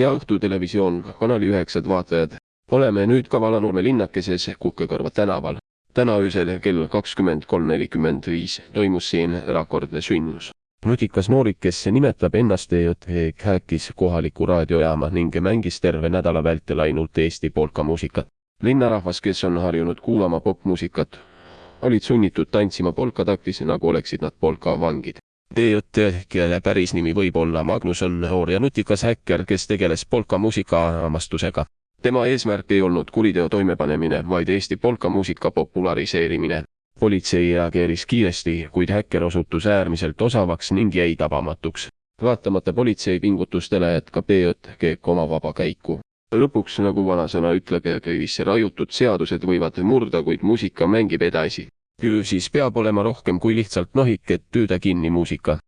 Hea õhtu televisioon, Kanali 9 vaatajad. Oleme nüüd ka Valanurme linnakeses Kukkekõrva tänaval. Täna öösel kell 23:45 toimus siin erakordne sündmus. Nutikas noorik, kes nimetab ennast EJT, häkkis kohaliku raadiojaama ning mängis terve nädala vältel ainult Eesti polkamuusikat. Linnarahvas, kes on harjunud kuulama popmuusikat, olid sunnitud tantsima polkataktis, nagu oleksid nad polkavangid. EJT, kelle päris nimi võib olla Magnus, on noor ja nutikas häkker, kes tegeles polkamuusika amastusega. Tema eesmärk ei olnud kuriteo toimepanemine, vaid Eesti polkamuusika populariseerimine. Politsei reageeris kiiresti, kuid häkker osutus äärmiselt osavaks ning jäi tabamatuks. Vaatamata politsei pingutustele jätkab EJT oma vaba käiku. Lõpuks, nagu vanasõna ütleb, köögisse raiutud seadused võivad murda, kuid muusika mängib edasi. Küll siis peab olema rohkem kui lihtsalt nohik, et tüüda kinni muusika.